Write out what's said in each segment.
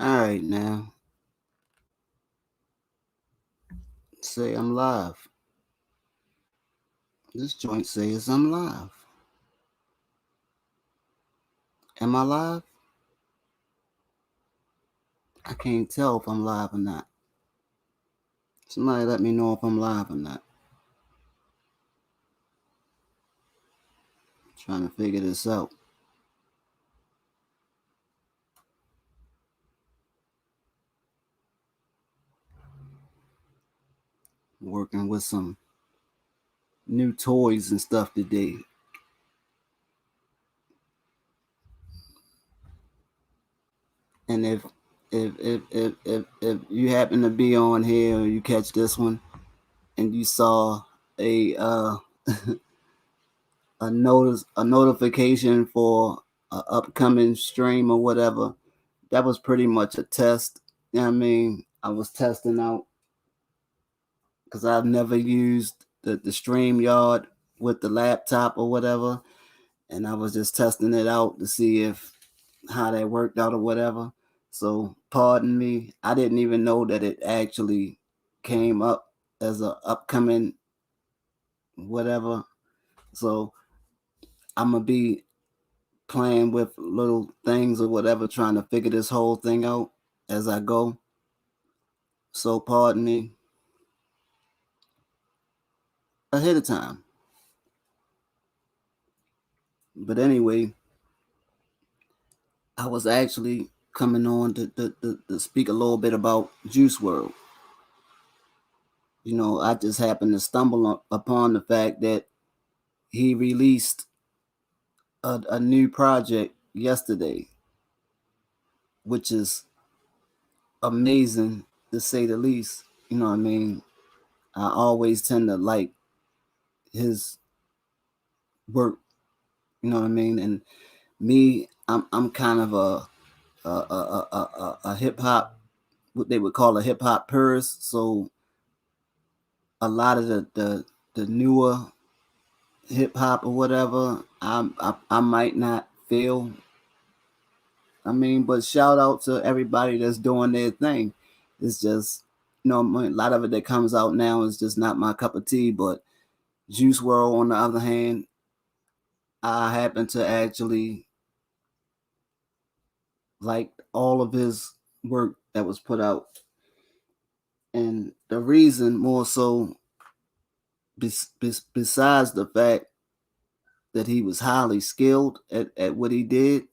All right, now say I'm live. This joint says I'm live. Am I live? I can't tell if I'm live or not. Somebody let me know if I'm live or not. I'm trying to figure this out. Working with some new toys and stuff today. And if you happen to be on here or you catch this one and you saw a a notification for an upcoming stream or whatever, that was pretty much a test. You know what I mean? I was testing out because I've never used the StreamYard with the laptop or whatever. And I was just testing it out to see if how that worked out or whatever. So pardon me. I didn't even know that it actually came up as a upcoming whatever. So I'm gonna be playing with little things or whatever, trying to figure this whole thing out as I go. So pardon me ahead of time. But anyway, I was actually coming on to speak a little bit about Juice World. You know, I just happened to stumble upon the fact that he released a new project yesterday, which is amazing to say the least. You know what I mean? I always tend to like his work. You know what I mean? And me, I'm kind of a hip hop, what they would call a hip hop purist. So a lot of the newer hip hop or whatever, I might not feel. I mean, but shout out to everybody that's doing their thing. It's just, you know, a lot of it that comes out now is just not my cup of tea. But Juice World, on the other hand, I happen to actually like all of his work that was put out. And the reason more so, besides the fact that he was highly skilled at what he did,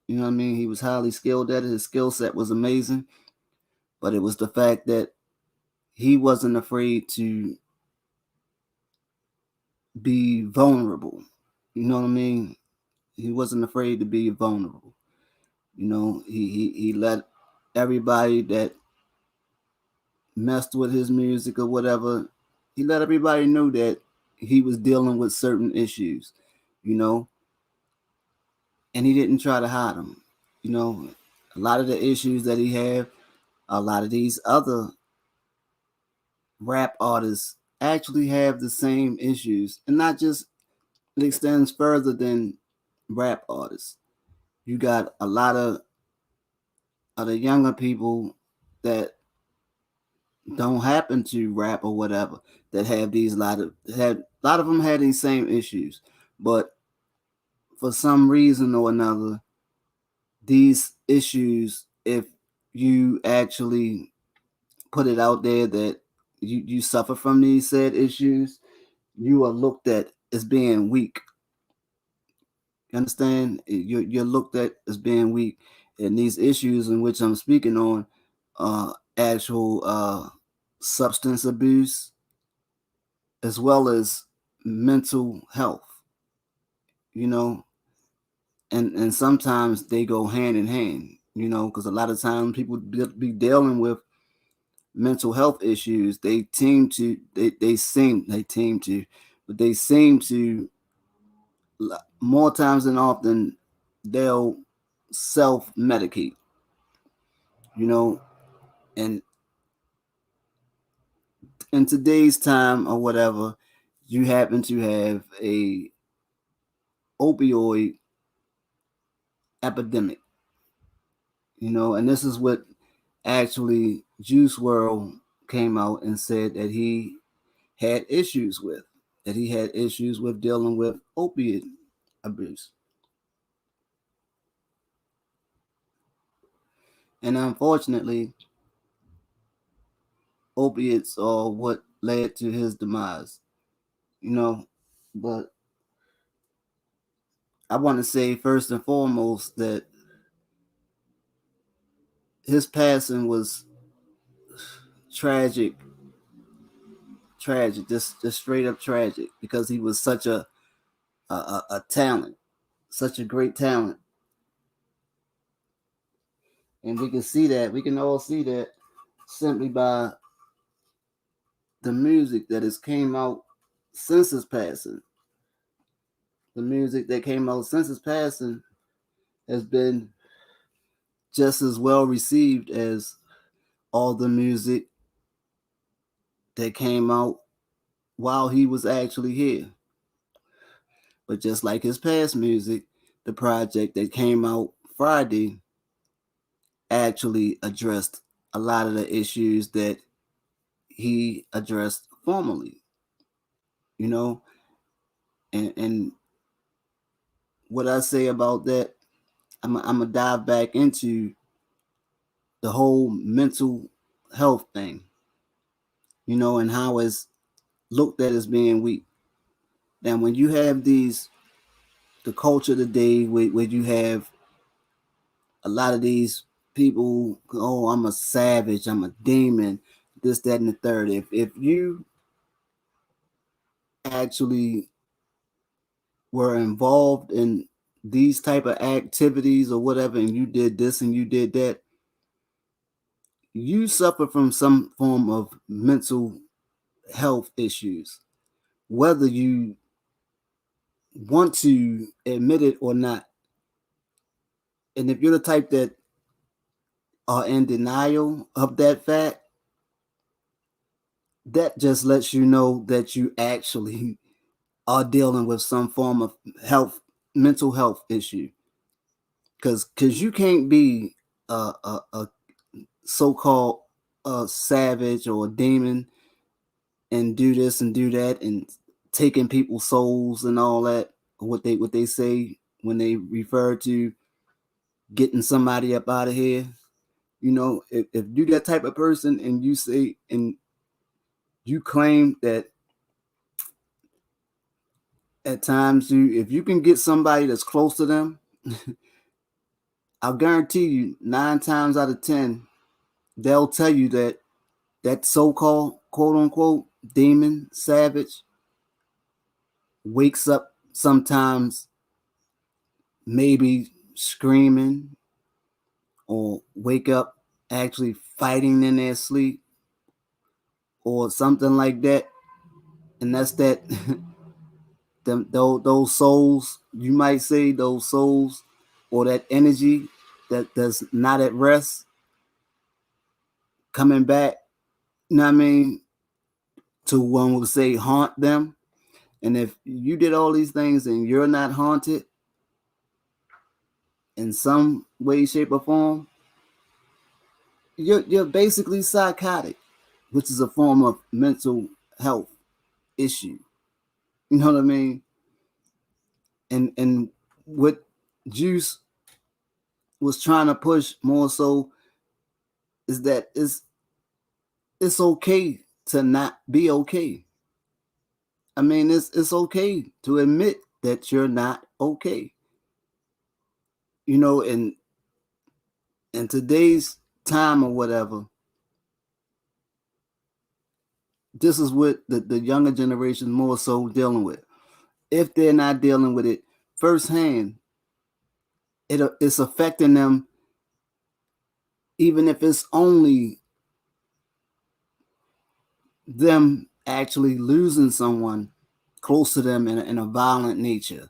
you know what I mean? He was highly skilled at it. His skill set was amazing. But it was the fact that he wasn't afraid to be vulnerable. You know what I mean? He wasn't afraid to be vulnerable. You know, he let everybody that messed with his music or whatever, he let everybody know that he was dealing with certain issues, you know, and he didn't try to hide them. You know, a lot of the issues that he had, a lot of these other rap artists actually have the same issues, and not just, it extends further than rap artists. You got a lot of the younger people that don't happen to rap or whatever that have these a lot of them had these same issues, but for some reason or another, these issues, if you actually put it out there that you suffer from these said issues, you are looked at as being weak. You understand? You're looked at as being weak, and these issues in which I'm speaking on, actual substance abuse, as well as mental health. You know, and sometimes they go hand in hand. You know, because a lot of times people be dealing with mental health issues. But they seem to, more times than often, they'll self medicate. You know, and in today's time or whatever, you happen to have a opioid epidemic. You know, and this is what actually Juice World came out and said that he had issues with, dealing with opiate abuse. And unfortunately, opiates are what led to his demise, you know. But I want to say first and foremost that his passing was tragic, just straight up tragic, because he was such a talent, such a great talent. And we can all see that simply by the music that has came out since his passing. The music that came out since his passing has been just as well received as all the music that came out while he was actually here. But just like his past music, the project that came out Friday actually addressed a lot of the issues that he addressed formerly, you know. And what I say about that, I'm gonna dive back into the whole mental health thing, and how it's looked at as being weak. Now, when you have the culture today, where you have a lot of these people, oh, I'm a savage, I'm a demon, this, that, and the third. If you actually were involved in these type of activities or whatever, and you did this and you did that, you suffer from some form of mental health issues, whether you want to admit it or not. And if you're the type that are in denial of that fact, that just lets you know that you actually are dealing with some form of mental health issue. Because you can't be a so-called savage or a demon and do this and do that and taking people's souls and all that. What they say when they refer to getting somebody up out of here. If you that type of person and you say and you claim that at times if you can get somebody that's close to them, I'll guarantee you 9 times out of 10, they'll tell you that that so-called quote unquote demon savage wakes up sometimes maybe screaming or wake up actually fighting in their sleep or something like that. And that's that those souls, you might say, those souls or that energy that's not at rest coming back, you know what I mean, to one would say haunt them. And if you did all these things and you're not haunted in some way, shape, or form, you're basically psychotic, which is a form of mental health issue. You know what I mean? And what Juice was trying to push more so is that it's okay to not be okay. I mean, it's okay to admit that you're not okay. In today's time or whatever, this is what the younger generation more so dealing with. If they're not dealing with it firsthand, it's affecting them, even if it's only them actually losing someone close to them in a violent nature.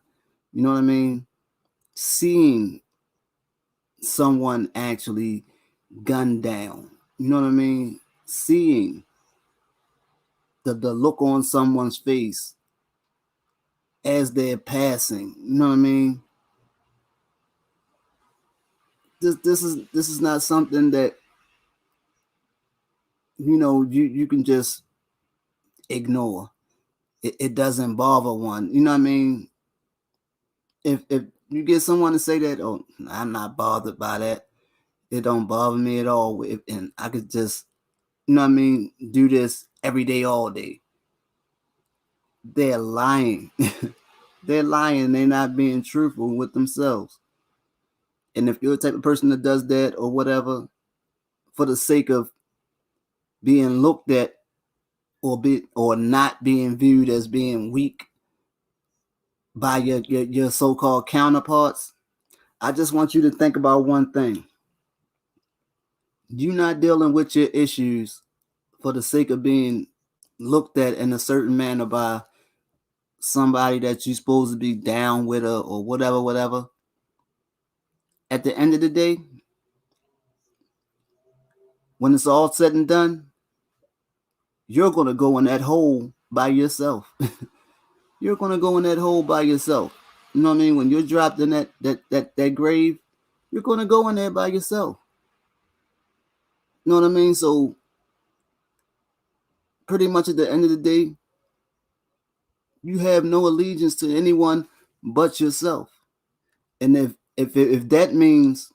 You know what I mean? Seeing someone actually gunned down. You know what I mean? Seeing the look on someone's face as they're passing. You know what I mean? This is not something that you can just ignore. It doesn't bother one. You know what I mean? If you get someone to say that, oh, I'm not bothered by that. It don't bother me at all. And I could just, you know what I mean, do this every day, all day. They're lying. They're lying. They're not being truthful with themselves. And if you're the type of person that does that or whatever, for the sake of being looked at or not being viewed as being weak by your so-called counterparts, I just want you to think about one thing. You're not dealing with your issues for the sake of being looked at in a certain manner by somebody that you're supposed to be down with or whatever. At the end of the day, when it's all said and done, you're going to go in that hole by yourself. You're going to go in that hole by yourself. You know what I mean? When you're dropped in that grave, you're going to go in there by yourself. You know what I mean? So pretty much at the end of the day, you have no allegiance to anyone but yourself. And if that means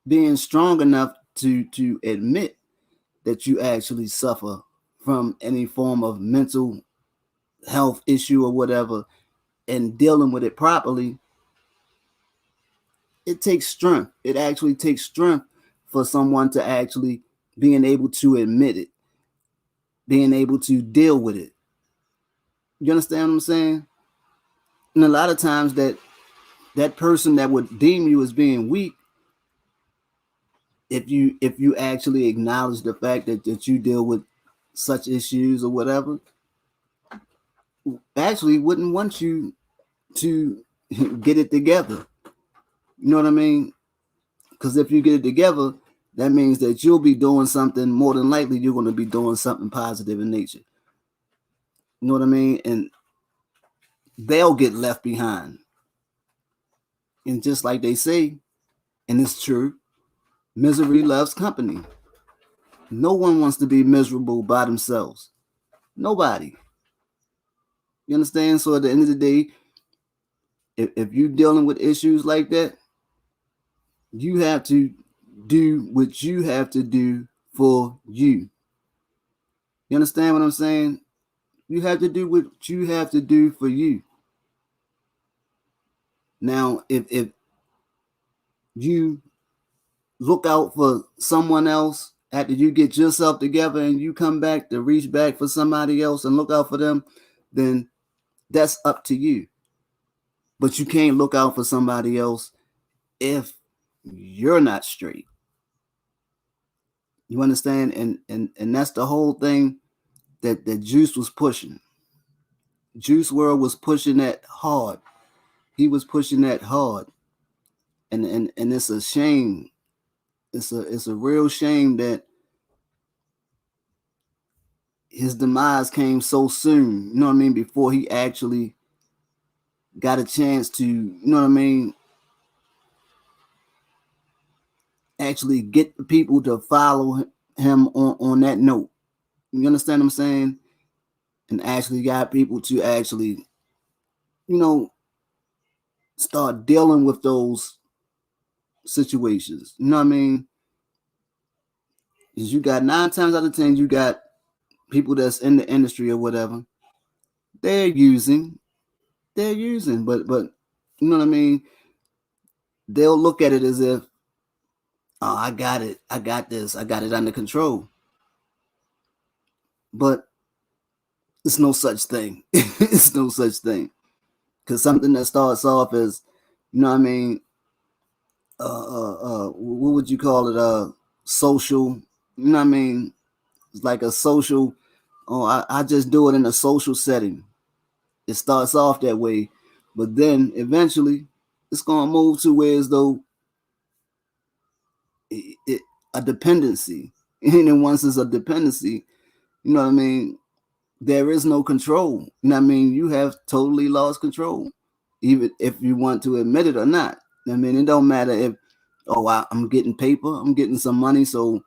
being strong enough to admit that you actually suffer from any form of mental health issue or whatever and dealing with it properly, it takes strength. It actually takes strength for someone to actually being able to admit it, being able to deal with it. You understand what I'm saying? And a lot of times that person that would deem you as being weak, if you actually acknowledge the fact that you deal with such issues or whatever, actually wouldn't want you to get it together. You know what I mean? Because if you get it together, that means that you'll be doing something, more than likely you're going to be doing something positive in nature. You know what I mean? And they'll get left behind. And just like they say, and it's true, misery loves company. No one wants to be miserable by themselves. Nobody. You understand? So at the end of the day, if you're dealing with issues like that, you have to do what you have to do for you. You understand what I'm saying? You have to do what you have to do for you. Now, if you look out for someone else after you get yourself together and you come back to reach back for somebody else and look out for them, then that's up to you. But you can't look out for somebody else if you're not straight. You understand? And that's the whole thing that Juice was pushing. Juice World was pushing that hard. He was pushing that hard. And it's a shame. It's a real shame that his demise came so soon, you know what I mean, before he actually got a chance to, you know what I mean, actually get the people to follow him on that note. You understand what I'm saying? And actually got people to actually, you know, start dealing with those situations. You know what I mean? Is you got 9 times out of 10, you got people that's in the industry or whatever. They're using, but you know what I mean? They'll look at it as if, oh, I got it. I got this. I got it under control. But it's no such thing. It's no such thing. Because something that starts off as, you know what I mean, what would you call it? Social, you know what I mean? It's like a social, oh, I just do it in a social setting. It starts off that way. But then eventually it's going to move to where as though a dependency. And then once it's a dependency, you know what I mean? There is no control. You know what I mean? You have totally lost control, even if you want to admit it or not. I mean, it don't matter if, oh, I'm getting paper, I'm getting some money, so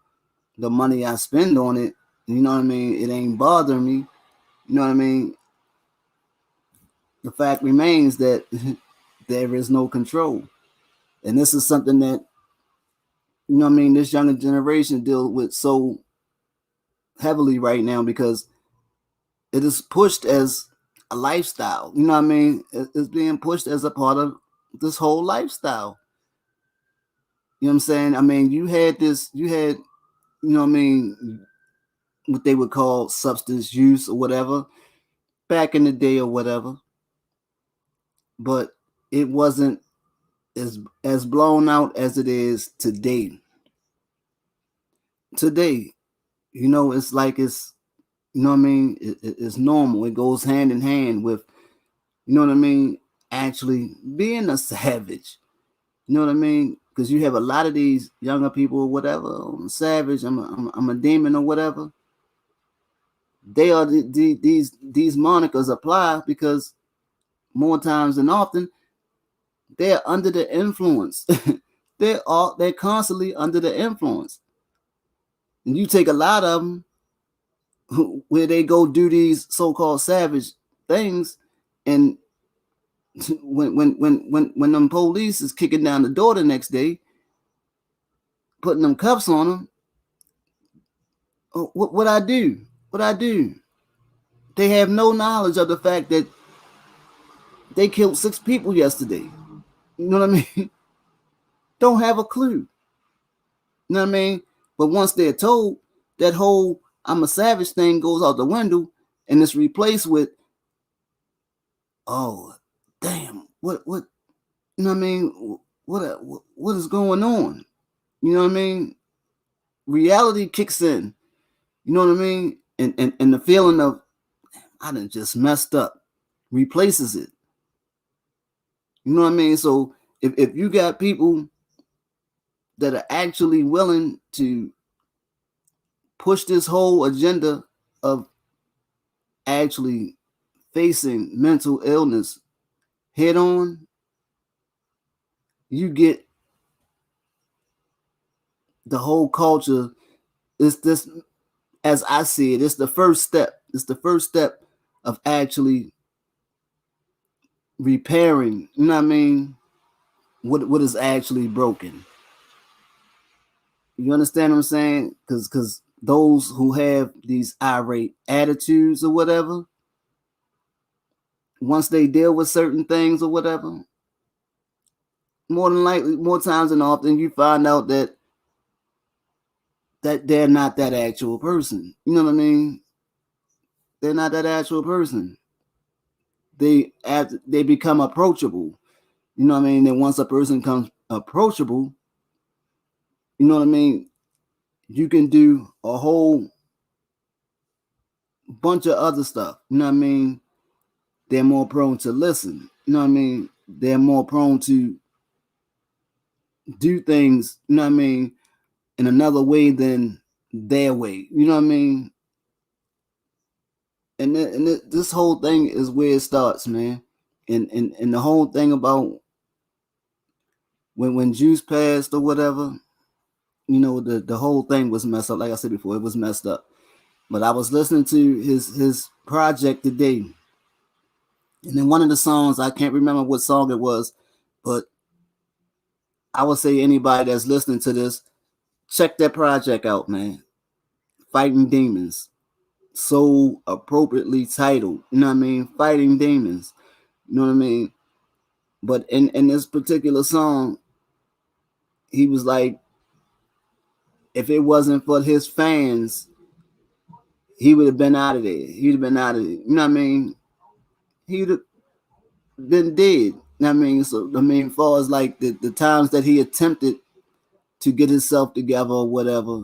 the money I spend on it, you know what I mean, it ain't bothering me. You know what I mean? The fact remains that there is no control. And this is something that, you know what I mean, this younger generation deal with so heavily right now because it is pushed as a lifestyle. You know what I mean? It's being pushed as a part of this whole lifestyle. You know what I'm saying? I mean, you had, you know what I mean, what they would call substance use or whatever back in the day or whatever. But it wasn't as blown out as it is today. Today, you know, it's like it's, you know what I mean, it's normal. It goes hand in hand with, you know what I mean, actually being a savage. You know what I mean? Because you have a lot of these younger people or whatever. I'm a savage. I'm a demon or whatever. They are these monikers apply because more times than often they're under the influence. They're constantly under the influence, and you take a lot of them where they go do these so-called savage things, and when them police is kicking down the door the next day, putting them cuffs on them, what I do? What I do? They have no knowledge of the fact that they killed 6 people yesterday. You know what I mean? Don't have a clue. You know what I mean? But once they're told, that whole "I'm a savage" thing goes out the window, and it's replaced with, "Oh, damn, what? You know what I mean? What is going on?" You know what I mean? Reality kicks in. You know what I mean? And the feeling of I done just messed up replaces it. You know what I mean? So if you got people that are actually willing to push this whole agenda of actually facing mental illness head on, you get the whole culture. It's this, as I see it, it's the first step. It's the first step of actually repairing, you know what I mean, what is actually broken. You understand what I'm saying? Because those who have these irate attitudes or whatever, once they deal with certain things or whatever, more than likely, more times than often, you find out that they're not that actual person. You know what I mean? They're not that actual person. They become approachable. You know what I mean? Then once a person comes approachable, you know what I mean? You can do a whole bunch of other stuff. You know what I mean? They're more prone to listen. You know what I mean? They're more prone to do things, you know what I mean, in another way than their way. You know what I mean? And this whole thing is where it starts, man. And the whole thing about when Juice passed or whatever, you know, the whole thing was messed up. Like I said before, it was messed up. But I was listening to his project today, and in one of the songs, I can't remember what song it was, but I would say anybody that's listening to this, check that project out, man. Fighting Demons. So appropriately titled. You know what I mean? Fighting Demons. You know what I mean? But in this particular song, he was like, if it wasn't for his fans, he would have been out of there. He'd have been out of there. You know what I mean? He'd have been dead. You know what I mean? So I mean, as far as like the times that he attempted to get himself together or whatever,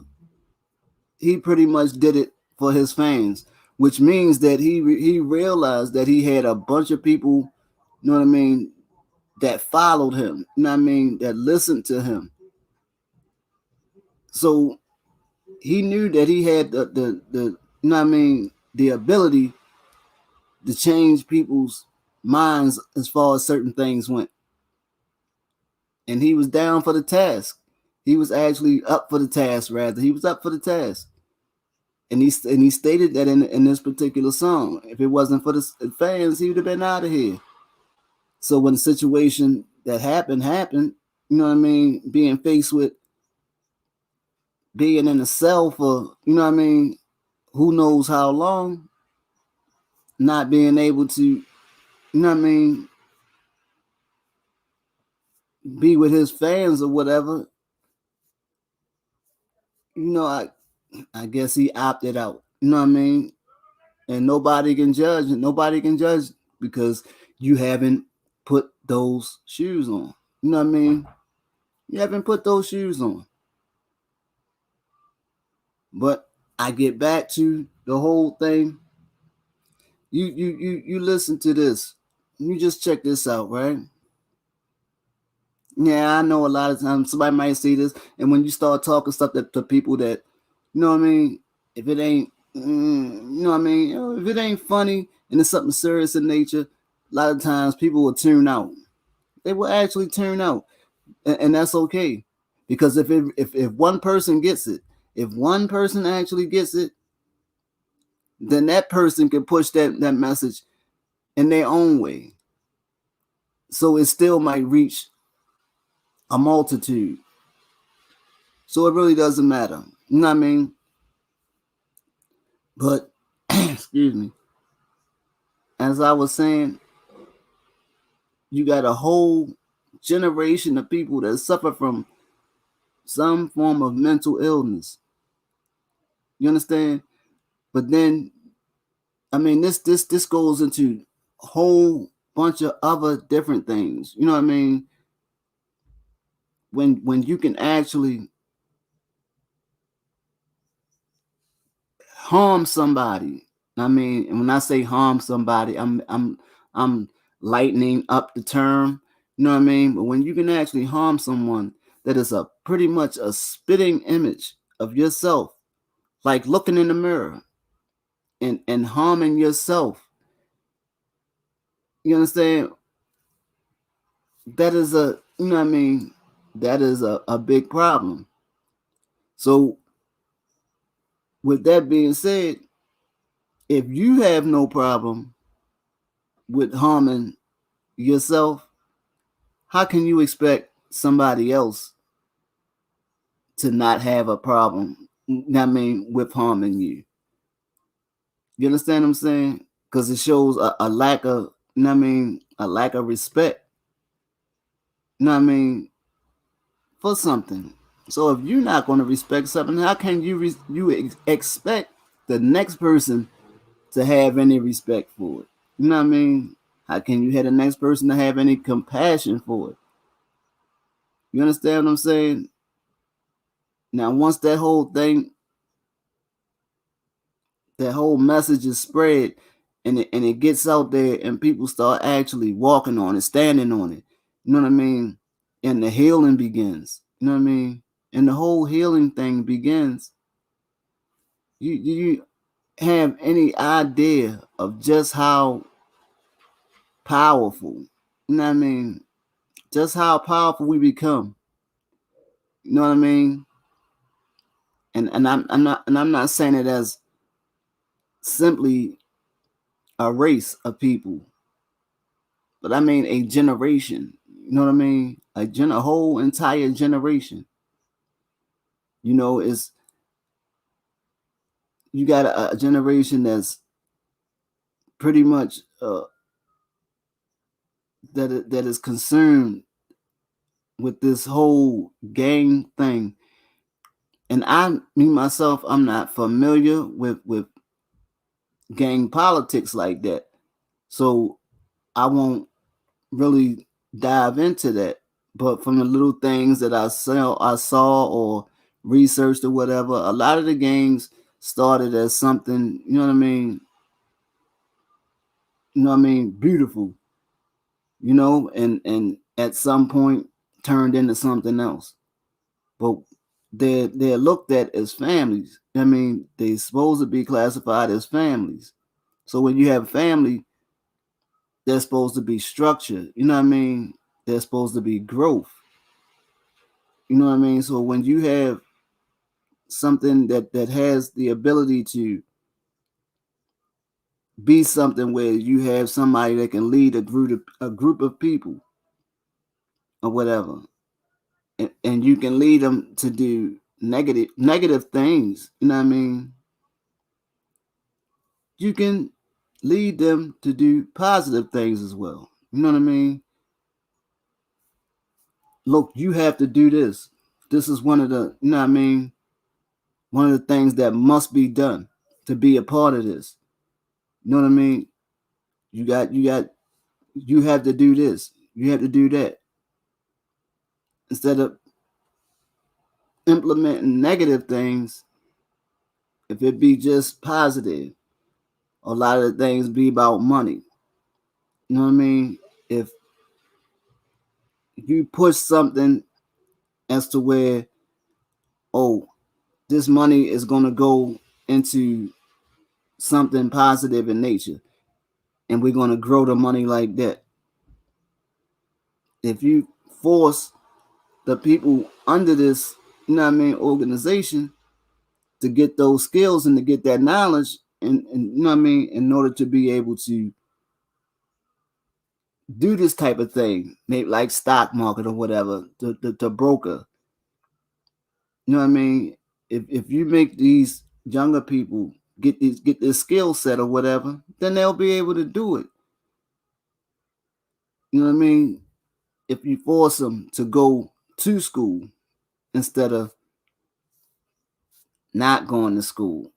he pretty much did it for his fans, which means that he realized that he had a bunch of people, you know what I mean, that followed him, you know what I mean, that listened to him. So he knew that he had the you know what I mean, the ability to change people's minds as far as certain things went. And he was down for the task. He was actually up for the task. Rather, he was up for the task, and he stated that in this particular song. If it wasn't for the fans, he would have been out of here. So when the situation that happened, you know what I mean, being faced with being in a cell for, you know what I mean, who knows how long, not being able to, you know what I mean, be with his fans or whatever, you know, I guess he opted out. You know what I mean? And nobody can judge. Nobody can judge because you haven't put those shoes on. You know what I mean? You haven't put those shoes on. But I get back to the whole thing. You listen to this. You just check this out, right? Yeah, I know a lot of times somebody might see this, and when you start talking stuff to people that, you know what I mean, if it ain't, you know what I mean, if it ain't funny and it's something serious in nature, a lot of times people will tune out. They will actually tune out, and that's okay, because if one person gets it, if one person actually gets it, then that person can push that message in their own way, so it still might reach a multitude. So it really doesn't matter. You know what I mean? But excuse me. As I was saying, you got a whole generation of people that suffer from some form of mental illness. You understand? But then, I mean, this goes into a whole bunch of other different things. You know what I mean? When you can actually harm somebody. I mean, and when I say harm somebody, I'm lightening up the term. You know what I mean? But when you can actually harm someone that is a pretty much a spitting image of yourself, like looking in the mirror and harming yourself, you understand? That is a, you know what I mean? That is a big problem. So with that being said, if you have no problem with harming yourself, how can you expect somebody else to not have a problem? I mean, with harming you. You understand what I'm saying? Because it shows a lack of, you know what I mean, a lack of respect. You know what I mean, for something. So if you're not going to respect something, how can you expect the next person to have any respect for it? You know what I mean? How can you have the next person to have any compassion for it? You understand what I'm saying? Now, once that whole message is spread and it gets out there and people start actually walking on it, standing on it, you know what I mean? And the healing begins. You know what I mean? And the whole healing thing begins. You have any idea of just how powerful, you know what I mean? Just how powerful we become. You know what I mean? And I'm not saying it as simply a race of people, but I mean a generation. You know what I mean? A whole entire generation. You know, is you got a generation that's pretty much that is concerned with this whole gang thing. And me myself, I'm not familiar with gang politics like that, so I won't really dive into that. But from the little things that I saw or researched or whatever, a lot of the gangs started as something, you know what I mean? You know what I mean? Beautiful, you know, and at some point turned into something else. But they're looked at as families. I mean, they're supposed to be classified as families. So when you have family, there's supposed to be structure. You know what I mean? There's supposed to be growth. You know what I mean? So when you have something that has the ability to be something where you have somebody that can lead a group of people or whatever, and you can lead them to do negative things. You know what I mean? You can lead them to do positive things as well. You know what I mean? Look, you have to do this. This is one of the, you know what I mean? One of the things that must be done to be a part of this. You know what I mean? You have to do this. You have to do that. Instead of implementing negative things, if it be just positive, a lot of the things be about money. You know what I mean? If you push something as to where, oh, this money is going to go into something positive in nature, and we're going to grow the money like that. If you force the people under this, you know what I mean, organization to get those skills and to get that knowledge, and you know what I mean, in order to be able to do this type of thing, maybe like stock market or whatever, the broker. You know what I mean? If you make these younger people get this skill set or whatever, then they'll be able to do it. You know what I mean? If you force them to go to school instead of not going to school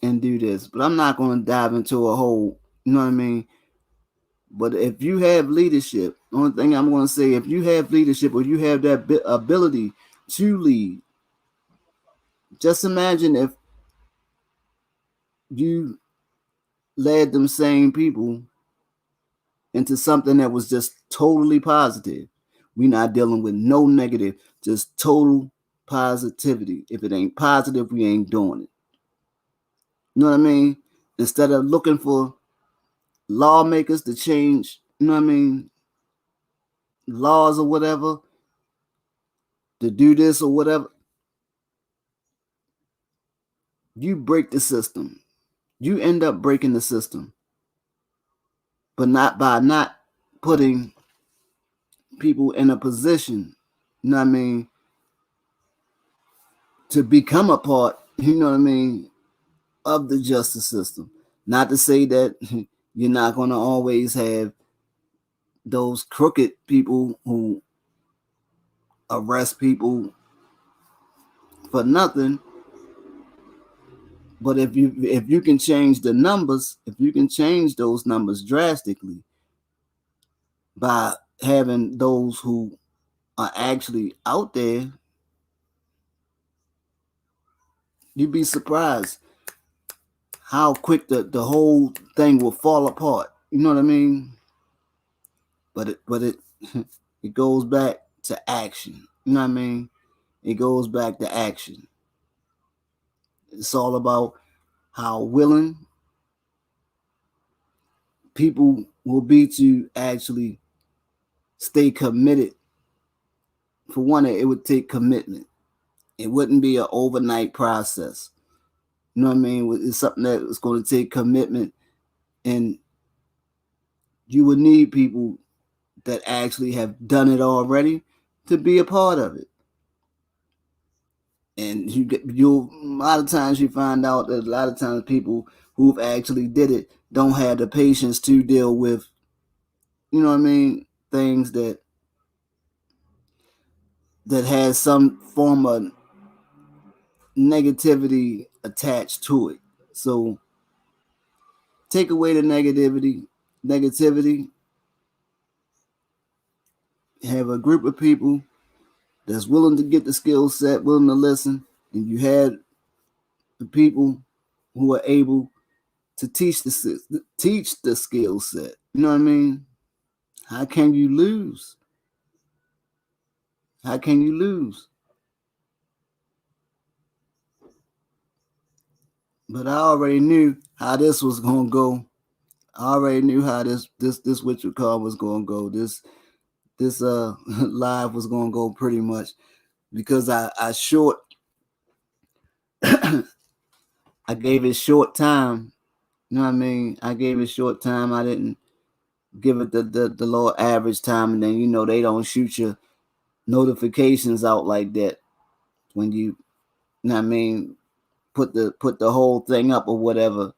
and do this. But I'm not going to dive into a whole, you know what I mean? But if you have leadership, the only thing I'm going to say, if you have leadership or you have that ability to lead, just imagine if you led them same people into something that was just totally positive. We're not dealing with no negative, just total positivity. If it ain't positive, we ain't doing it. You know what I mean? Instead of looking for lawmakers to change, you know what I mean, laws or whatever, to do this or whatever, you break the system. You end up breaking the system, but not by not putting people in a position, you know what I mean, to become a part, you know what I mean, of the justice system. Not to say that you're not going to always have those crooked people who arrest people for nothing, but if you can change the numbers, if you can change those numbers drastically by having those who are actually out there, you'd be surprised how quick the whole thing will fall apart. You know what I mean? But it it goes back to action. You know what I mean? It goes back to action. It's all about how willing people will be to actually stay committed. For one, it would take commitment. It wouldn't be an overnight process. You know what I mean? It's something that is going to take commitment, and you would need people that actually have done it already to be a part of it. And you'll a lot of times you find out that a lot of times people who've actually did it don't have the patience to deal with, you know what I mean, things that has some form of negativity attached to it. So take away the negativity, have a group of people that's willing to get the skill set, willing to listen, and you had the people who are able to teach the skill set. You know what I mean? How can you lose? How can you lose? But I already knew how this was gonna go. I already knew how this what you call was gonna go. This live was gonna go pretty much. because I gave it short time. You know what I mean? I gave it short time. I didn't give it the lower average time, and then they don't shoot your notifications out like that when you know what I mean, put the whole thing up or whatever,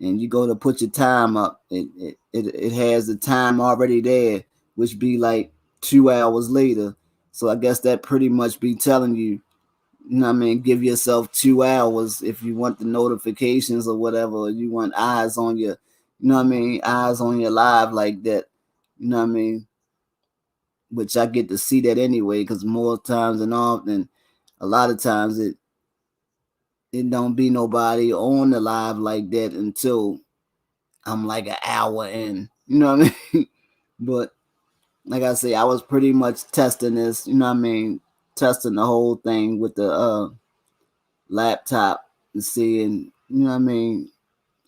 and you go to put your time up, it has the time already there, which be like 2 hours later. So I guess that pretty much be telling you, you know what I mean, give yourself 2 hours if you want the notifications or whatever, or you want eyes on your, you know what I mean, eyes on your live like that, you know what I mean, which I get to see that anyway, because more times than often, a lot of times it don't be nobody on the live like that until I'm like an hour in. You know what I mean? But like I say, I was pretty much testing this, you know what I mean, testing the whole thing with the laptop and seeing, you know what I mean,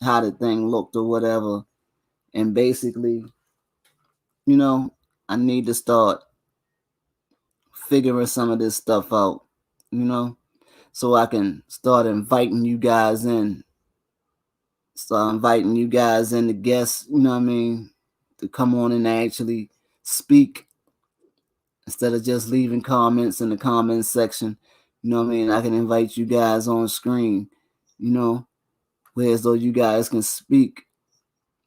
how the thing looked or whatever. And basically, you know, I need to start figuring some of this stuff out, you know, so I can start inviting you guys in, the guests, you know what I mean, to come on and actually speak instead of just leaving comments in the comments section. You know what I mean? I can invite you guys on screen, you know, where as though you guys can speak,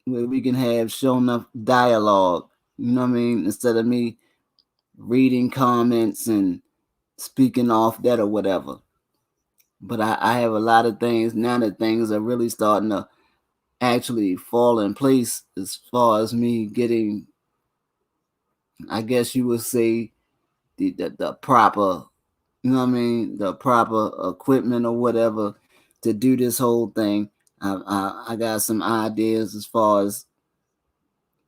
where we can have shown up dialogue, you know what I mean? Instead of me reading comments and speaking off that or whatever. But I have a lot of things now that things are really starting to actually fall in place as far as me getting, I guess you would say, the proper, you know what I mean, the proper equipment or whatever to do this whole thing. I got some ideas as far as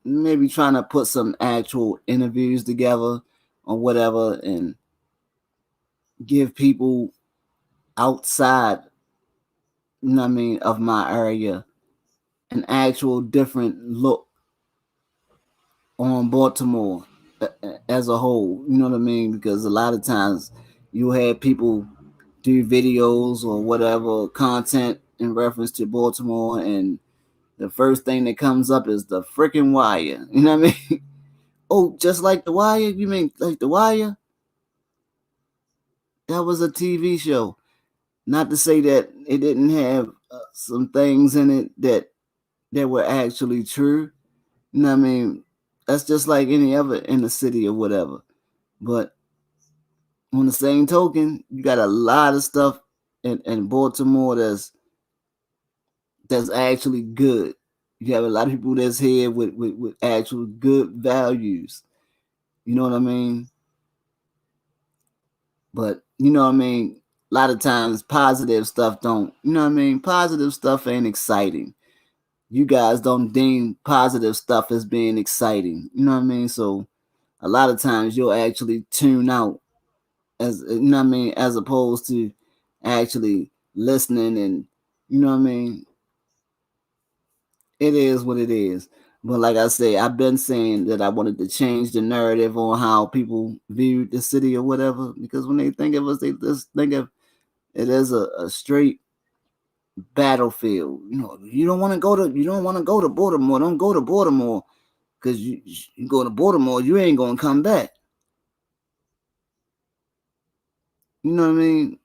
maybe trying to put some actual interviews together or whatever, and give people outside, you know what I mean, of my area an actual different look on Baltimore as a whole. You know what I mean? Because a lot of times you have people do videos or whatever content in reference to Baltimore, and the first thing that comes up is the freaking wire. You know what I mean? Oh, just like the wire? You mean like the wire? That was a TV show. Not to say that it didn't have some things in it that were actually true. You know what I mean? That's just like any other in the city or whatever. But on the same token, you got a lot of stuff in Baltimore that's actually good. You have a lot of people that's here with actual good values. You know what I mean? But you know what I mean? A lot of times positive stuff don't, you know what I mean? Positive stuff ain't exciting. You guys don't deem positive stuff as being exciting. You know what I mean? So a lot of times you'll actually tune out, as you know what I mean, as opposed to actually listening, and you know what I mean, it is what it is. But like I say, I've been saying that I wanted to change the narrative on how people view the city or whatever, because when they think of us, they just think of it as a straight battlefield. You know, you don't want to go to Baltimore. Don't go to Baltimore, because you go to Baltimore, you ain't gonna come back. You know what I mean?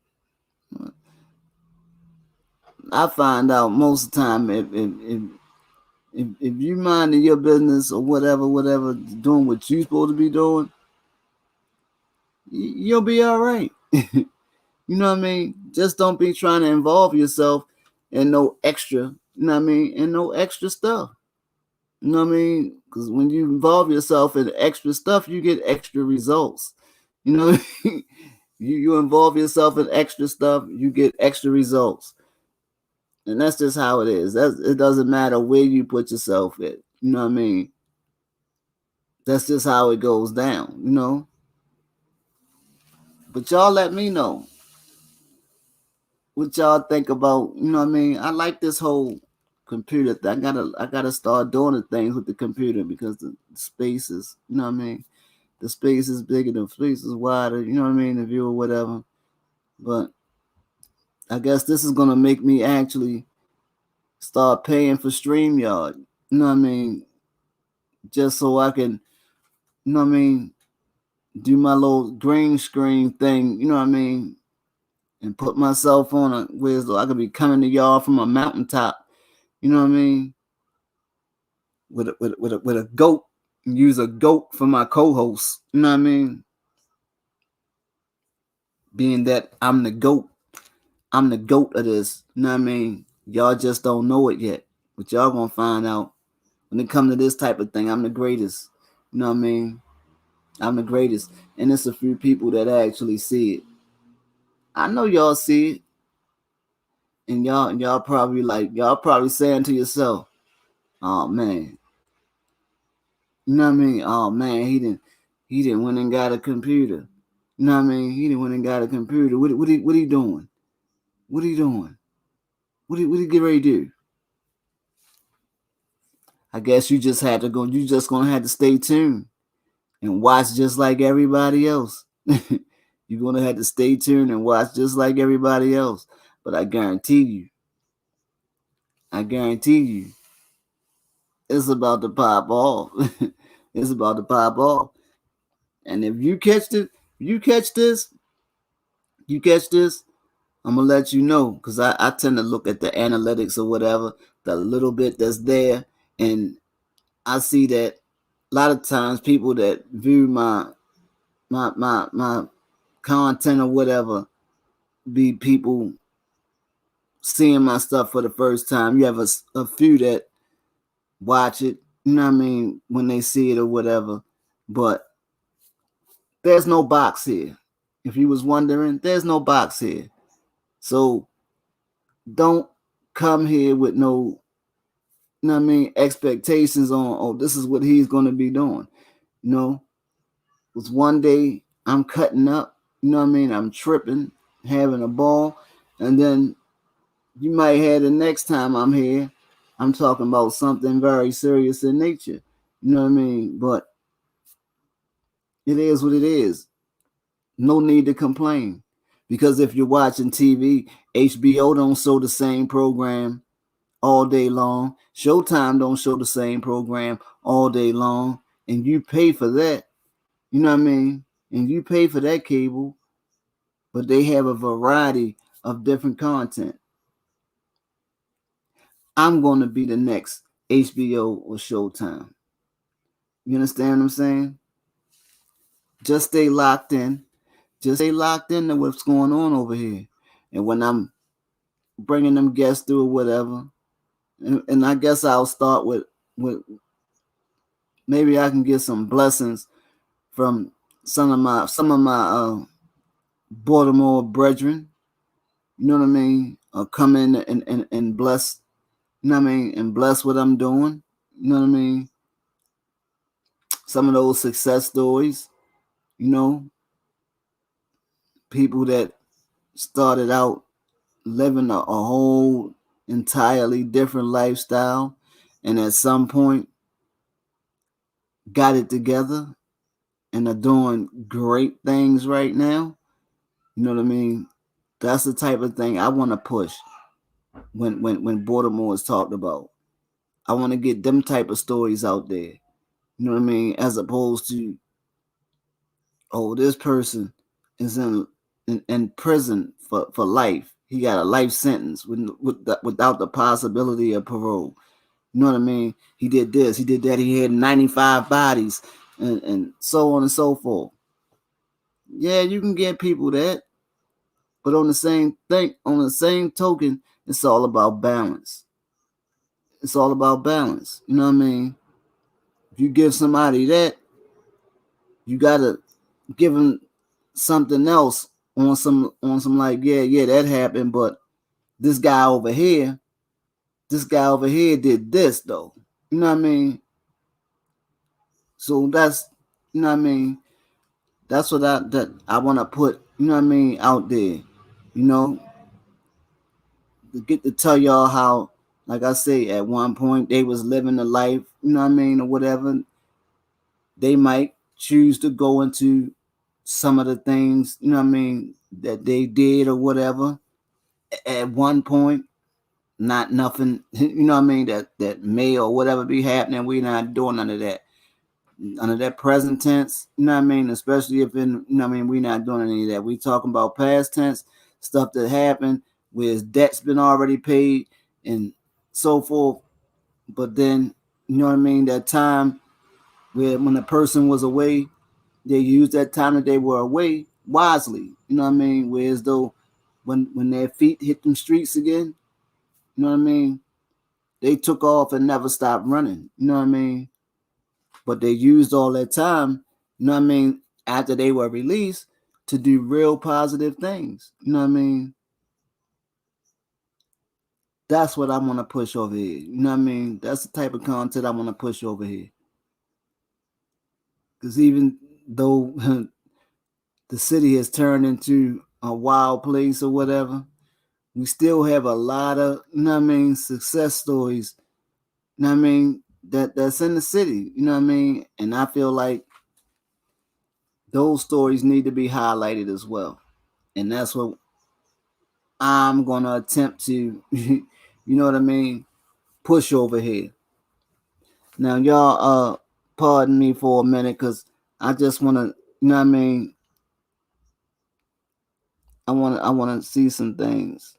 I find out most of the time, if you minding your business or whatever, doing what you supposed to be doing, you'll be all right. You know what I mean? Just don't be trying to involve yourself in no extra, you know what I mean, in no extra stuff. You know what I mean? Because when you involve yourself in extra stuff, you get extra results. You know what I mean? You involve yourself in extra stuff, you get extra results. And that's just how it is. It doesn't matter where you put yourself at. You know what I mean? That's just how it goes down, you know? But y'all let me know what y'all think about, you know what I mean? I like this whole computer thing. I gotta start doing the things with the computer, because the spaces, you know what I mean? the space is bigger, the space is wider, you know what I mean, the view or whatever. But I guess this is gonna make me actually start paying for StreamYard. You know what I mean? Just so I can, you know what I mean, do my little green screen thing, you know what I mean, and put myself on a where I could be coming to y'all from a mountaintop, you know what I mean, with a goat, and use a goat for my co-host, you know what I mean, being that I'm the goat of this, you know what I mean. Y'all just don't know it yet, but y'all gonna find out when it comes to this type of thing. I'm the greatest, you know what I mean. I'm the greatest, and it's a few people that actually see it. I know y'all see it, and y'all probably y'all probably saying to yourself, "Oh man, you know what I mean? Oh man, he didn't went and got a computer. You know what I mean? He didn't went and got a computer. What he doing? What he doing? What he get ready to do?" I guess you just had to go. You just gonna have to stay tuned and watch just like everybody else. You're gonna have to stay tuned and watch just like everybody else. But I guarantee you, it's about to pop off. It's about to pop off. And if you catch it, you catch this, you catch this, I'm gonna let you know because I tend to look at the analytics or whatever, the little bit that's there, and I see that a lot of times people that view my content or whatever be people seeing my stuff for the first time. You have a few that watch it, you know what I mean, when they see it or whatever. But there's no box here. If you was wondering, there's no box here. So don't come here with no, you know what I mean, expectations on, oh, this is what he's going to be doing. You know, it's one day I'm cutting up, you know what I mean, I'm tripping, having a ball, and then you might have the next time I'm here, I'm talking about something very serious in nature. You know what I mean? But it is what it is. No need to complain. Because if you're watching TV, HBO don't show the same program all day long. Showtime don't show the same program all day long. And you pay for that. You know what I mean? And you pay for that cable, but they have a variety of different content. I'm going to be the next HBO or Showtime. You understand what I'm saying? Just stay locked in. Just stay locked into what's going on over here. And when I'm bringing them guests through or whatever, and I guess I'll start with maybe I can get some blessings from some of my Baltimore brethren. You know what I mean? Come in and bless. You know what I mean? And bless what I'm doing. You know what I mean? Some of those success stories. You know, people that started out living a whole entirely different lifestyle and at some point got it together and are doing great things right now. You know what I mean? That's the type of thing I want to push when Baltimore is talked about. I want to get them type of stories out there. You know what I mean? As opposed to, oh, this person is in prison for life. He got a life sentence without the possibility of parole. You know what I mean? He did this, he did that, he had 95 bodies, and so on and so forth. Yeah, you can get people that, but on the same token, it's all about balance. It's all about balance. You know what I mean? If you give somebody that, you gotta give them something else on some like, yeah, that happened, but this guy over here, did this though. You know what I mean? So that's, you know what I mean? That's what I want to put, you know what I mean, out there. You know, to get to tell y'all how, like I say, at one point they was living a life, you know what I mean, or whatever. They might choose to go into some of the things, you know what I mean, that they did or whatever at one point. Not nothing, you know what I mean, that may or whatever be happening. We're not doing none of that. None of that present tense, you know what I mean? Especially if in, you know what I mean, we're not doing any of that. We talking about past tense, stuff that happened where his debt's been already paid and so forth. But then, you know what I mean, that time where when a person was away, they used that time that they were away wisely. You know what I mean? Whereas though when their feet hit them streets again, you know what I mean, they took off and never stopped running. You know what I mean? But they used all that time, you know what I mean, after they were released to do real positive things. You know what I mean? That's what I want to push over here. You know what I mean? That's the type of content I want to push over here. Because even though the city has turned into a wild place or whatever, we still have a lot of, you know what I mean, success stories, you know what I mean, that's in the city, you know what I mean? And I feel like those stories need to be highlighted as well. And that's what I'm gonna attempt to, you know what I mean, push over here. Now y'all pardon me for a minute because I just wanna, you know what I mean, I wanna see some things.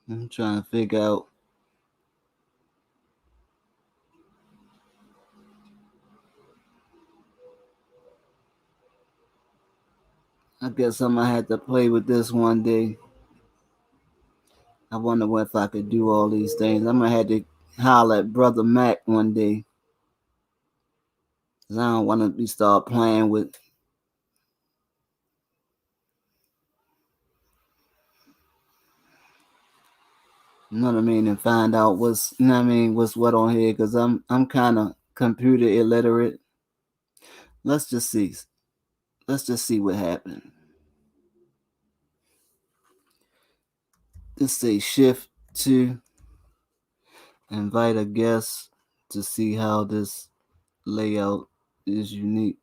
I'm trying to figure out. I guess I'm gonna have to play with this one day. I wonder if I could do all these things. I'm gonna have to holler at Brother Mac one day. Cause I don't want to be start playing with, you know what I mean, and find out what's, you know what I mean, what's what on here. Cause I'm kind of computer illiterate. Let's just see. Let's just see what happened. Just say shift to invite a guest to see how this layout is unique.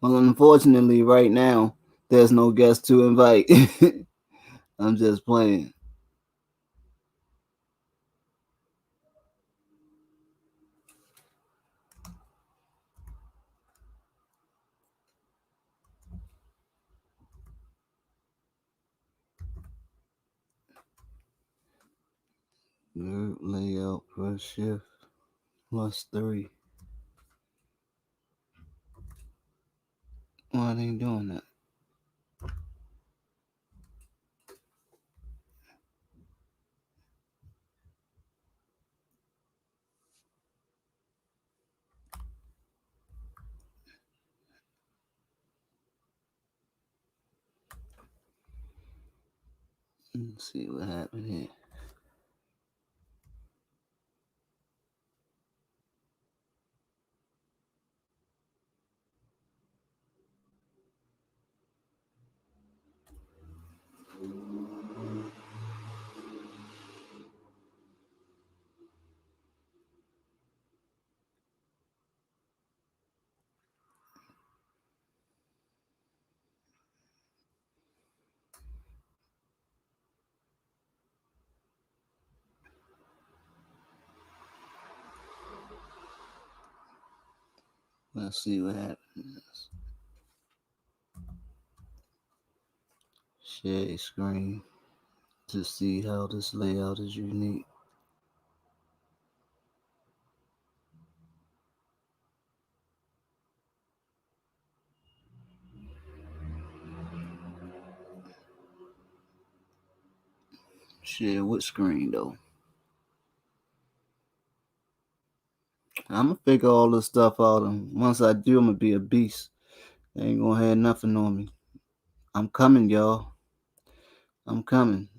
Well, unfortunately, right now there's no guest to invite. I'm just playing. Group layout per shift +3. Why they doing that? Let's see what happened here. Let's see what happens. Share screen to see how this layout is unique. Share what screen though? I'm gonna figure all this stuff out, and once I do, I'm gonna be a beast. They ain't gonna have nothing on me. I'm coming, y'all. I'm coming.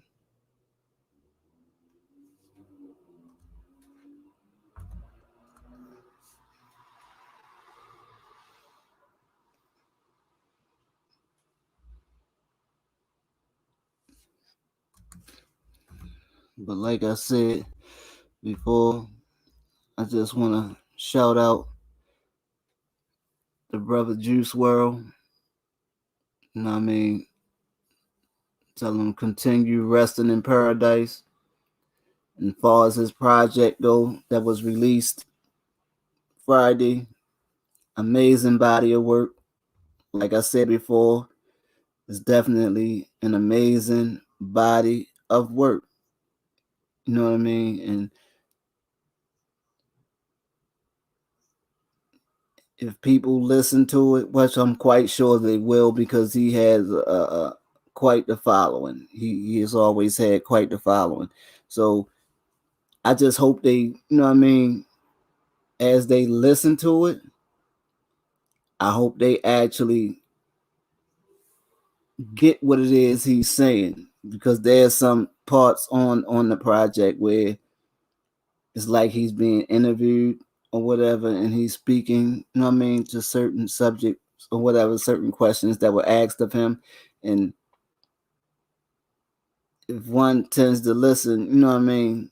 But like I said before, I just wanna shout out the brother Juice World. You know what I mean? Tell him continue resting in paradise. And as far as his project go, that was released Friday, amazing body of work. Like I said before, it's definitely an amazing body of work. You know what I mean? And if people listen to it, which I'm quite sure they will, because he has quite the following. He has always had quite the following. So I just hope they, you know what I mean, as they listen to it, I hope they actually get what it is he's saying, because there's some parts on the project where it's like he's being interviewed or whatever, and he's speaking, you know what I mean, to certain subjects or whatever, certain questions that were asked of him. And if one tends to listen, you know what I mean,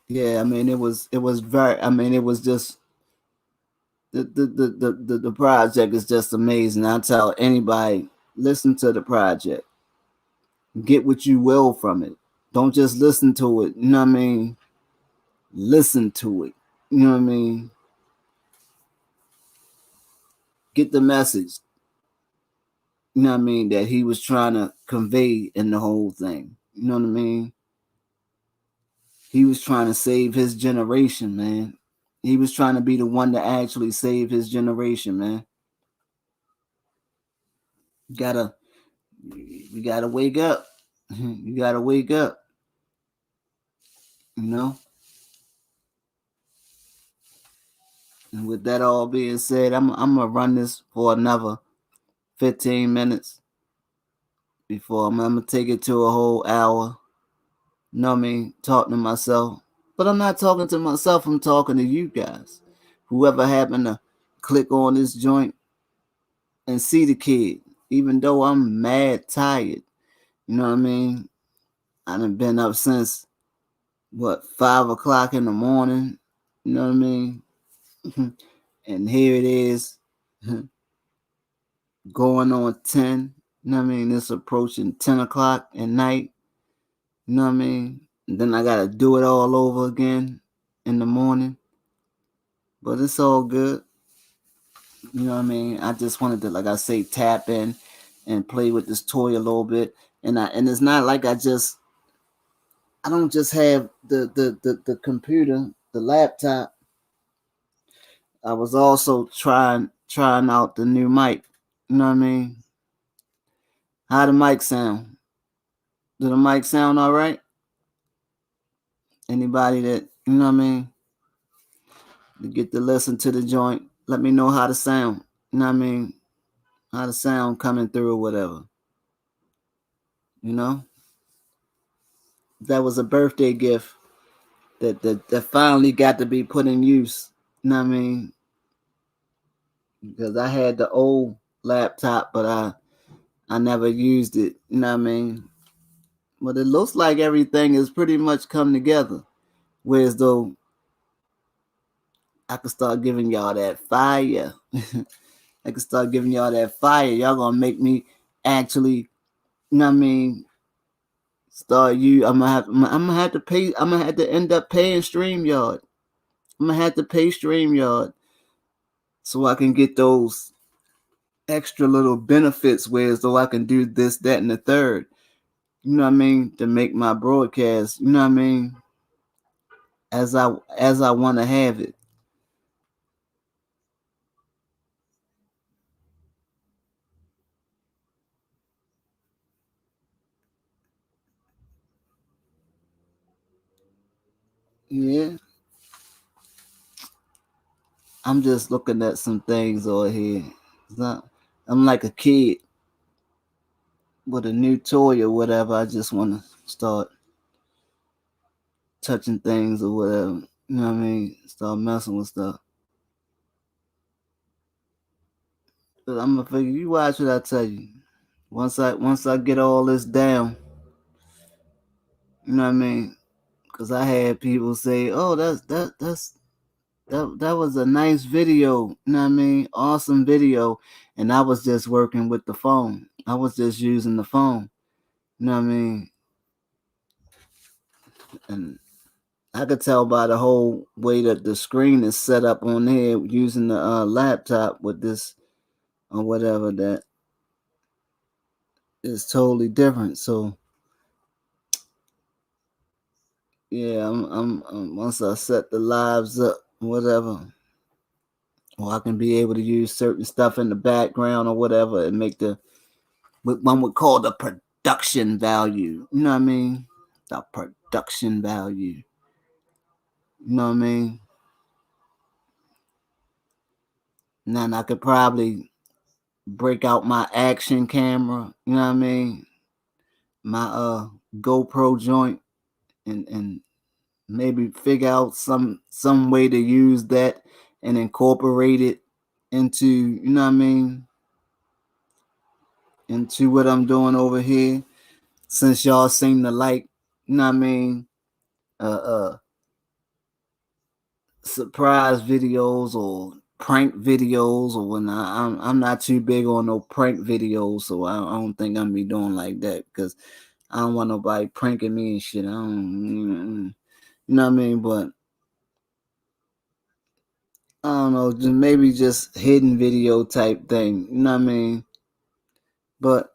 yeah, I mean, it was very, I mean, it was just the project is just amazing. I tell anybody, listen to the project, get what you will from it. Don't just listen to it, you know what I mean? Listen to it. You know what I mean? Get the message, you know what I mean, that he was trying to convey in the whole thing. You know what I mean? He was trying to save his generation, man. He was trying to be the one to actually save his generation, man. You gotta you gotta wake up. You gotta wake up, you know? And with that all being said, I'm gonna run this for another 15 minutes before I'm gonna take it to a whole hour. You know what I mean? Talking to myself. But I'm not talking to myself, I'm talking to you guys. Whoever happened to click on this joint and see the kid, even though I'm mad tired. You know what I mean? I done been up since what, 5 o'clock in the morning. You know what I mean? And here it is, going on 10. You know what I mean? It's approaching 10 o'clock at night. You know what I mean? And then I gotta do it all over again in the morning. But it's all good. You know what I mean? I just wanted to, like I say, tap in and play with this toy a little bit. And it's not like I don't just have the computer, the laptop. I was also trying out the new mic. You know what I mean? How the mic sound? Do the mic sound all right? Anybody that, you know what I mean, to get to listen to the joint, let me know how to sound. You know what I mean? How the sound coming through or whatever. You know? That was a birthday gift that finally got to be put in use. You know what I mean? Because I had the old laptop, but I never used it. You know what I mean? But it looks like everything is pretty much come together. Whereas though I could start giving y'all that fire. I could start giving y'all that fire. Y'all gonna make me actually, you know what I mean? Start you. I'm gonna have to pay. I'm gonna have to end up paying StreamYard. I'm gonna have to pay StreamYard so I can get those extra little benefits, whereas though I can do this, that, and the third. You know what I mean? To make my broadcast, you know what I mean? As I want to have it. Yeah, I'm just looking at some things over here. It's not, I'm like a kid with a new toy or whatever. I just want to start touching things or whatever. You know what I mean? Start messing with stuff. But I'm gonna figure. You watch what I tell you. Once I get all this down, you know what I mean? Because I had people say, "Oh, that was a nice video." You know what I mean? Awesome video, and I was just working with the phone. I was just using the phone. You know what I mean? And I could tell by the whole way that the screen is set up on there using the laptop with this or whatever that is totally different. So yeah, once I set the lives up, whatever, or I can be able to use certain stuff in the background or whatever and make the what one would call the production value. You know what I mean? The production value. You know what I mean? And then I could probably break out my action camera. You know what I mean? My GoPro joint and maybe figure out some way to use that and incorporate it into, you know what I mean, into what I'm doing over here, since y'all seem to like, you know what I mean, uh surprise videos or prank videos or whatnot. I'm not too big on no prank videos, so I don't think I'm be doing like that because I don't want nobody pranking me and shit. I don't, you know what I mean, but I don't know, just maybe just hidden video type thing. You know what I mean? But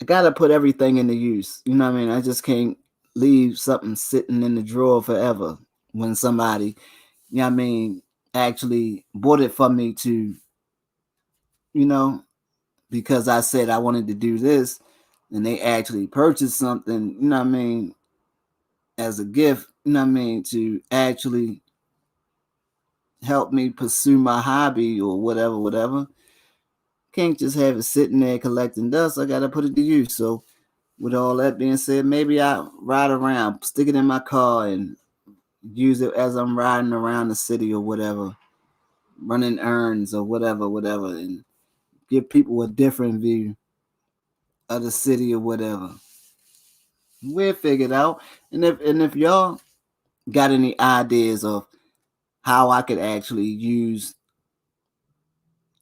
I gotta put everything into use. You know what I mean? I just can't leave something sitting in the drawer forever when somebody, you know what I mean, actually bought it for me to, you know, because I said I wanted to do this and they actually purchased something, you know what I mean, as a gift, you know what I mean, to actually help me pursue my hobby or whatever, whatever. Can't just have it sitting there collecting dust. I gotta put it to use. So with all that being said, maybe I ride around, stick it in my car and use it as I'm riding around the city or whatever, running errands or whatever, whatever, and give people a different view of the city or whatever. We'll figure it out. And if y'all got any ideas of how I could actually use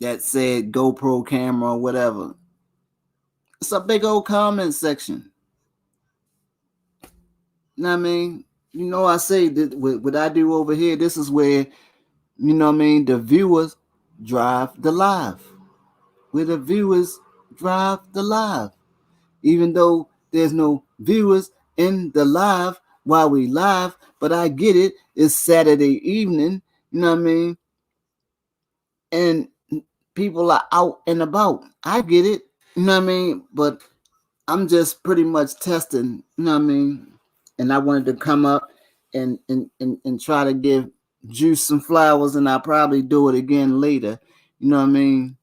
that said GoPro camera or whatever, it's a big old comment section. You know what I mean? You know, I say that what I do over here, this is where, you know what I mean, the viewers drive the live. Where the viewers drive the live. Even though there's no viewers in the live while we live, but I get it. It's Saturday evening, you know what I mean? And people are out and about. I get it, you know what I mean? But I'm just pretty much testing, you know what I mean? And I wanted to come up and try to give Juice some flowers, and I'll probably do it again later, you know what I mean?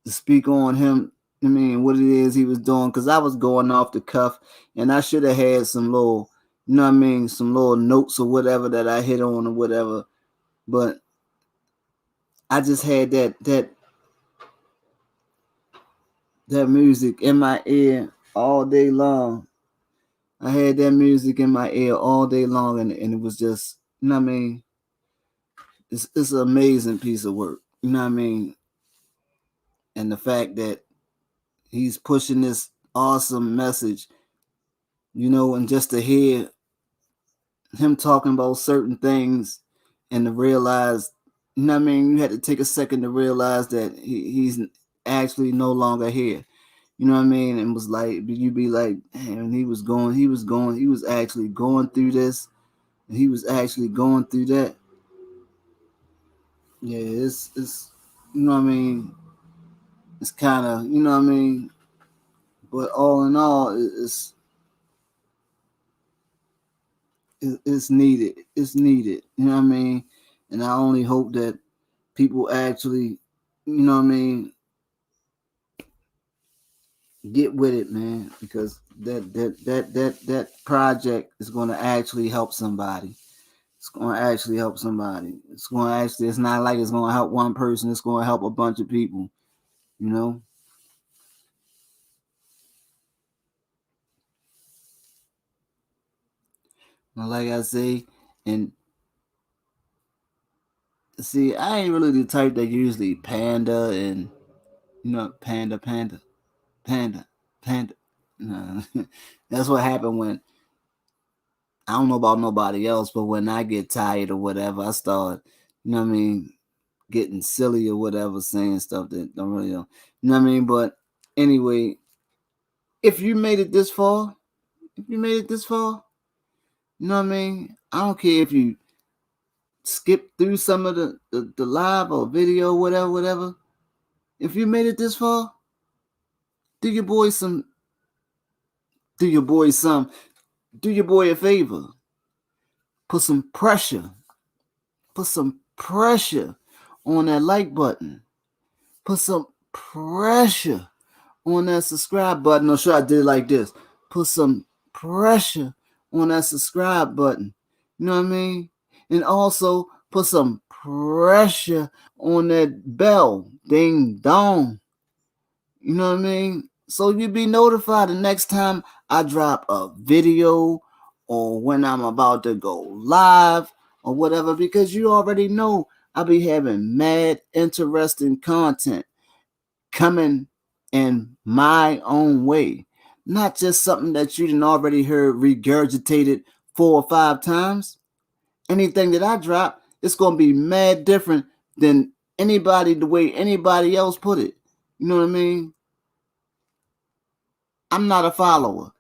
To speak on him, I mean, what it is he was doing, because I was going off the cuff and I should have had some little, you know what I mean, some little notes or whatever that I hit on or whatever. But I just had that music in my ear all day long. I had that music in my ear all day long, and it was just, you know what I mean? It's an amazing piece of work, you know what I mean? And the fact that he's pushing this awesome message, you know, and just to hear him talking about certain things and to realize, you know what I mean? You had to take a second to realize that he's actually no longer here. You know what I mean? And was like, you'd be like, man, he was actually going through this. He was actually going through that. Yeah, it's you know what I mean? It's kind of, you know what I mean? But all in all, it's it's needed. It's needed. You know what I mean? And I only hope that people actually, you know what I mean, get with it, man, because that project is going to actually help somebody. It's going to actually help somebody. It's going to actually. It's not like it's going to help one person. It's going to help a bunch of people. You know. Like I say, and see, I ain't really the type that usually panda and panda, panda. No. That's what happened when I don't know about nobody else, but when I get tired or whatever, I start, you know what I mean, getting silly or whatever, saying stuff that don't really know. You know what I mean? But anyway, if you made it this far, if you made it this far, you know what I mean? I don't care if you skip through some of the live or video, whatever. If you made it this far, do your boy some, do your boy some, do your boy a favor. Put some pressure. Put some pressure on that like button. Put some pressure on that subscribe button. Or should I do it like this? Put some pressure on that subscribe button. You know what I mean? And also put some pressure on that bell. Ding dong. You know what I mean? So you be notified the next time I drop a video or when I'm about to go live or whatever, because you already know I be having mad interesting content coming in my own way. Not just something that you didn't already heard regurgitated 4 or 5 times. Anything that I drop, it's gonna be mad different than anybody the way anybody else put it. You know what I mean? I'm not a follower.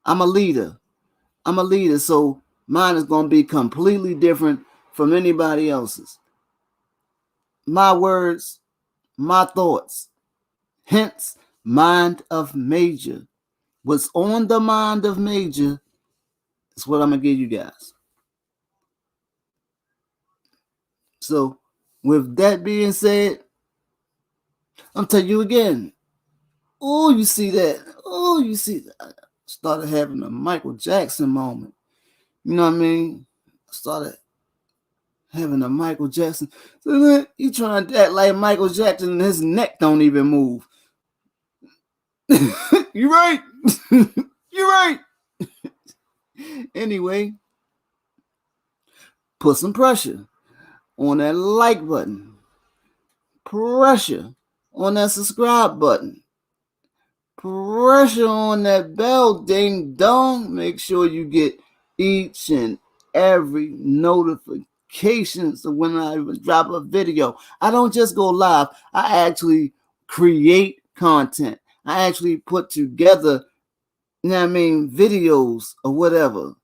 I'm a leader. I'm a leader, so mine is going to be completely different from anybody else's. My words, my thoughts. Hence, mind of Major. What's on the mind of Major is what I'm going to give you guys. So, with that being said, I'm telling you again. Oh, you see that? Oh, you see that? I started having a Michael Jackson moment. You know what I mean? I started having a Michael Jackson. So then he trying to act like Michael Jackson and his neck don't even move. You right. You right. Anyway, put some pressure on that like button. Pressure on that subscribe button. Pressure on that bell, ding dong. Make sure you get each and every notification. So when I drop a video, I don't just go live. I actually create content. I actually put together, you know what I mean, videos or whatever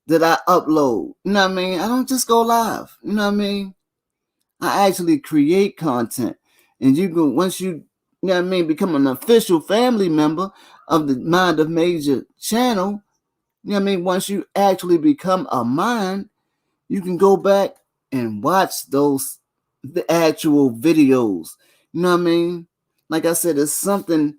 that I upload. You know what I mean? I don't just go live. You know what I mean? I actually create content. And you can, once you know what I mean, become an official family member of the Mind of Major channel, you know what I mean? Once you actually become a mind, you can go back and watch the actual videos. You know what I mean? Like I said, there's something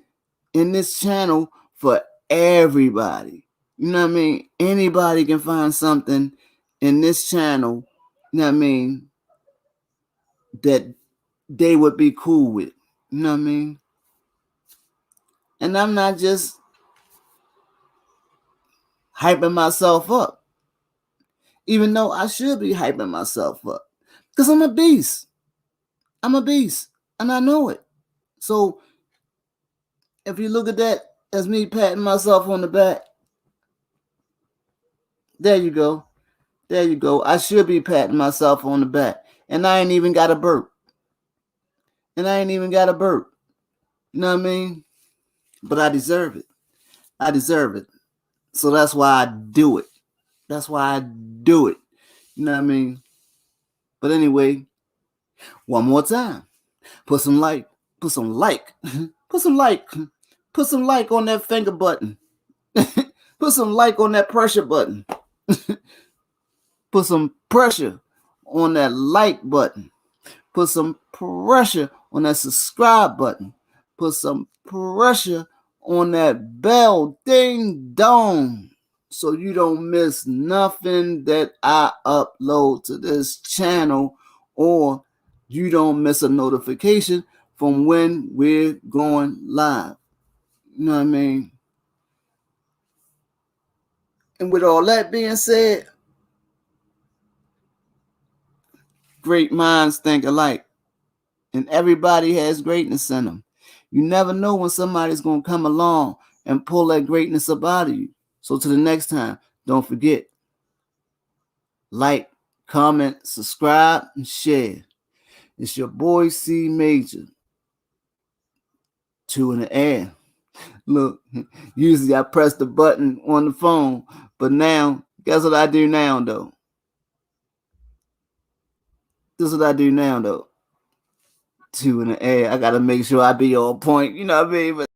in this channel for everybody. You know what I mean? Anybody can find something in this channel, you know what I mean, that they would be cool with. You know what I mean? And I'm not just hyping myself up, even though I should be hyping myself up. Because I'm a beast. I'm a beast. And I know it. So if you look at that as me patting myself on the back, there you go. There you go. I should be patting myself on the back. And I ain't even got a burp. And I ain't even got a burp. You know what I mean? But I deserve it. I deserve it. So that's why I do it. That's why I do it. You know what I mean? But anyway, one more time. Put some like, put some like, put some like, put some like on that finger button. Put some like on that pressure button. Put some pressure on that like button. Put some pressure on that subscribe button. Put some pressure on that bell ding dong so you don't miss nothing that I upload to this channel, or you don't miss a notification from when we're going live. You know what I mean? And with all that being said, great minds think alike, and everybody has greatness in them. You never know when somebody's going to come along and pull that greatness up out of you. So to the next time, don't forget, like, comment, subscribe, and share. It's your boy C Major. 2 in the air. Look, usually I press the button on the phone, but now, guess what I do now, though? This is what I do now, though. 2 in the air. I got to make sure I be on point. You know what I mean? But